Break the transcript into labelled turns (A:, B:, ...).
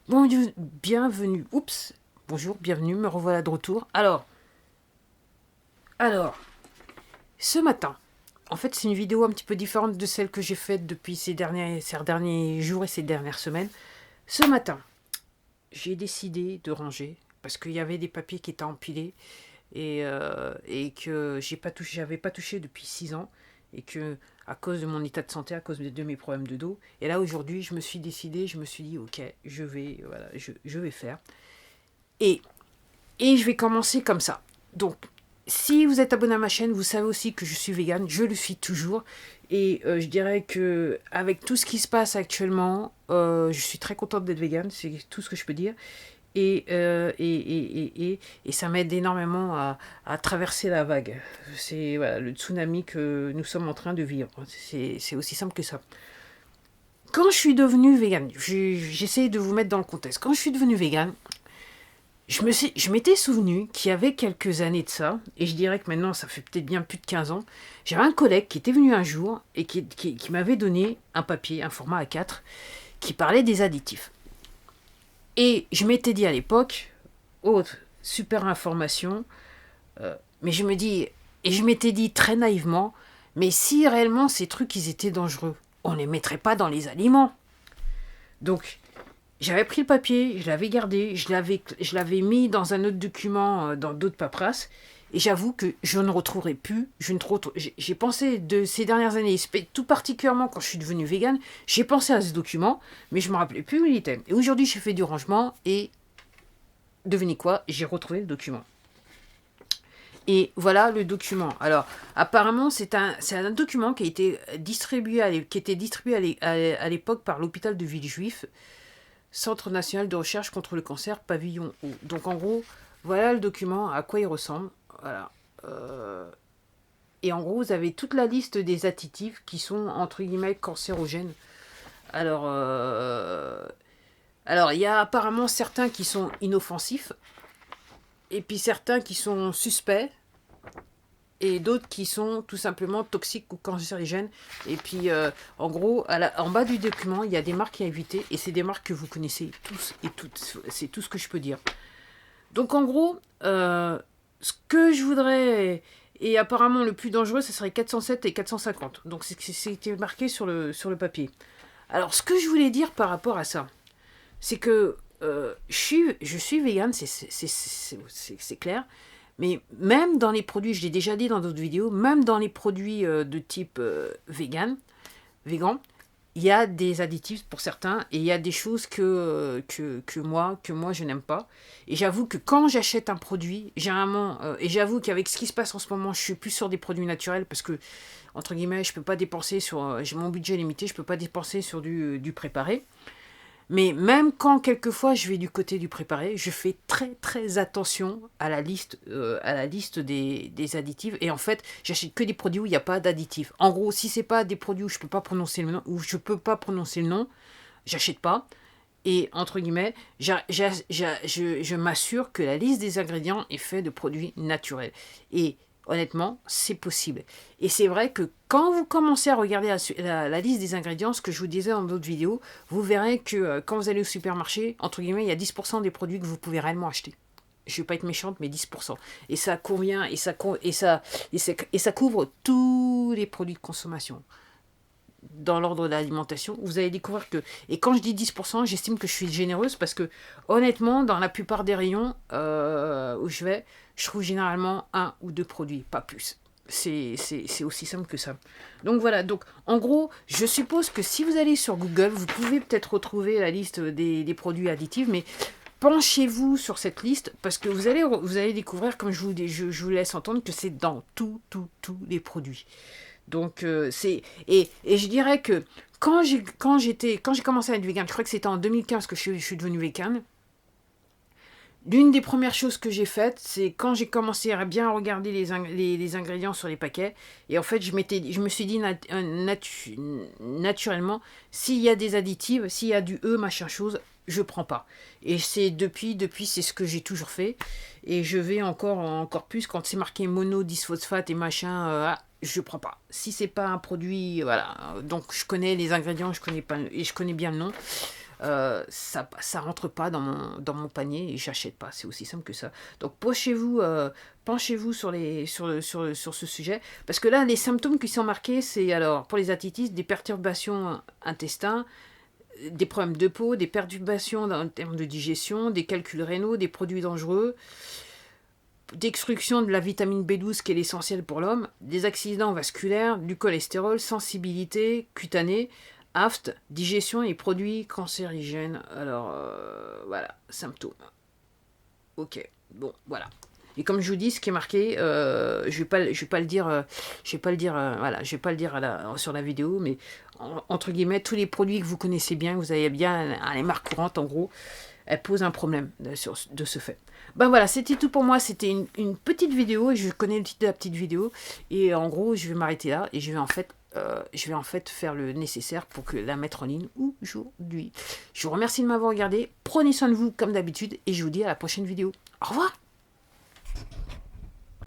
A: Bon, bienvenue. Oups. Bonjour, bienvenue, me revoilà de retour. Alors, ce matin, en fait, c'est une vidéo un petit peu différente de celle que j'ai faite depuis ces derniers jours et ces dernières semaines. Ce matin, j'ai décidé de ranger parce qu'il y avait des papiers qui étaient empilés et que j'avais pas touché depuis 6 ans et que à cause de mon état de santé, à cause de mes problèmes de dos. Et là aujourd'hui, je me suis dit, ok, je vais faire. Et, et je vais commencer comme ça. Donc, si vous êtes abonné à ma chaîne, vous savez aussi que je suis végane, je le suis toujours. Et je dirais que avec tout ce qui se passe actuellement, je suis très contente d'être végane, c'est tout ce que je peux dire. Et ça m'aide énormément à traverser la vague. C'est voilà, le tsunami que nous sommes en train de vivre. C'est aussi simple que ça. Quand je suis devenue végane, j'essaie de vous mettre dans le contexte. Quand je suis devenue végane, je m'étais souvenu qu'il y avait quelques années de ça, et je dirais que maintenant ça fait peut-être bien plus de 15 ans, j'avais un collègue qui était venu un jour et qui m'avait donné un papier, un format A4, qui parlait des additifs. Et je m'étais dit à l'époque, oh, super information, mais je m'étais dit très naïvement, mais si réellement ces trucs ils étaient dangereux, on ne les mettrait pas dans les aliments. Donc, j'avais pris le papier, je l'avais gardé, je l'avais mis dans un autre document, dans d'autres paperasses, et j'avoue que je ne retrouverai plus, j'ai pensé de ces dernières années, tout particulièrement quand je suis devenue végane, j'ai pensé à ce document, mais je ne me rappelais plus où il était. Et aujourd'hui, j'ai fait du rangement, et devinez quoi, j'ai retrouvé le document. Et voilà le document. Alors, apparemment, c'est un document qui a été distribué à l'époque par l'hôpital de Villejuif, Centre national de recherche contre le cancer, pavillon haut. Donc en gros, voilà le document, à quoi il ressemble. Voilà. Et en gros, vous avez toute la liste des additifs qui sont, entre guillemets, cancérogènes. Alors, il y a apparemment certains qui sont inoffensifs, et puis certains qui sont suspects, et d'autres qui sont tout simplement toxiques ou cancérigènes. Et puis, en gros, en bas du document, il y a des marques à éviter, et c'est des marques que vous connaissez tous et toutes. C'est tout ce que je peux dire. Donc, en gros, ce que je voudrais, et apparemment le plus dangereux, ce serait 407 et 450. Donc, c'était marqué sur le papier. Alors, ce que je voulais dire par rapport à ça, c'est que je suis végane, c'est clair. Mais même dans les produits, je l'ai déjà dit dans d'autres vidéos, même dans les produits de type végan, il y a des additifs pour certains et il y a des choses que moi je n'aime pas. Et j'avoue que quand j'achète un produit, généralement, et j'avoue qu'avec ce qui se passe en ce moment, je suis plus sur des produits naturels parce que, entre guillemets, je peux pas dépenser sur. J'ai mon budget limité, je peux pas dépenser sur du préparé. Mais même quand quelquefois je vais du côté du préparé, je fais très très attention à la liste des additifs. Et en fait, j'achète que des produits où il n'y a pas d'additifs. En gros, si c'est pas des produits où je peux pas prononcer le nom, j'achète pas. Et entre guillemets, je m'assure que la liste des ingrédients est faite de produits naturels. Et honnêtement, c'est possible. Et c'est vrai que quand vous commencez à regarder la liste des ingrédients, ce que je vous disais dans d'autres vidéos, vous verrez que quand vous allez au supermarché, entre guillemets, il y a 10% des produits que vous pouvez réellement acheter. Je ne vais pas être méchante, mais 10%. Et ça convient, et ça couvre tous les produits de consommation. Dans l'ordre de l'alimentation, vous allez découvrir que... Et quand je dis 10%, j'estime que je suis généreuse parce que, honnêtement, dans la plupart des rayons où je trouve généralement 1 ou 2 produits, pas plus. C'est aussi simple que ça. Donc voilà, donc en gros, je suppose que si vous allez sur Google, vous pouvez peut-être retrouver la liste des produits additifs, mais penchez-vous sur cette liste parce que vous allez découvrir, comme je vous laisse entendre, que c'est dans tous les produits. Donc et je dirais que quand j'ai commencé à être végane, je crois que c'était en 2015 que je suis devenue végane. L'une des premières choses que j'ai faites, c'est quand j'ai commencé à bien regarder les ingrédients sur les paquets, et en fait je me suis dit naturellement, s'il y a des additifs, s'il y a du machin chose, je prends pas. Et c'est depuis c'est ce que j'ai toujours fait, et je vais encore plus quand c'est marqué mono, disphosphate et machin, je prends pas. Si c'est pas un produit, voilà, donc je connais les ingrédients, je connais bien le nom. ça rentre pas dans mon panier et j'achète pas. C'est aussi simple que ça. Donc penchez-vous sur ce sujet. Parce que là, les symptômes qui sont marqués, c'est alors pour les hatitis, des perturbations intestins, des problèmes de peau, des perturbations en termes de digestion, des calculs rénaux, des produits dangereux, d'extruction de la vitamine B12 qui est l'essentiel pour l'homme, des accidents vasculaires, du cholestérol, sensibilité cutanée, aphte, digestion et produits cancérigènes. Alors, voilà, symptômes. Ok, bon, voilà. Et comme je vous dis, ce qui est marqué, je vais pas le dire, voilà, je vais pas le dire sur la vidéo, mais entre guillemets, tous les produits que vous connaissez bien, que vous avez bien, les marques courantes en gros, elles posent un problème de ce fait. Ben voilà, c'était tout pour moi. C'était une petite vidéo et je connais le titre de la petite vidéo. Et en gros, je vais m'arrêter là et je vais en fait faire le nécessaire pour la mettre en ligne aujourd'hui. Je vous remercie de m'avoir regardé. Prenez soin de vous comme d'habitude et je vous dis à la prochaine vidéo. Au revoir.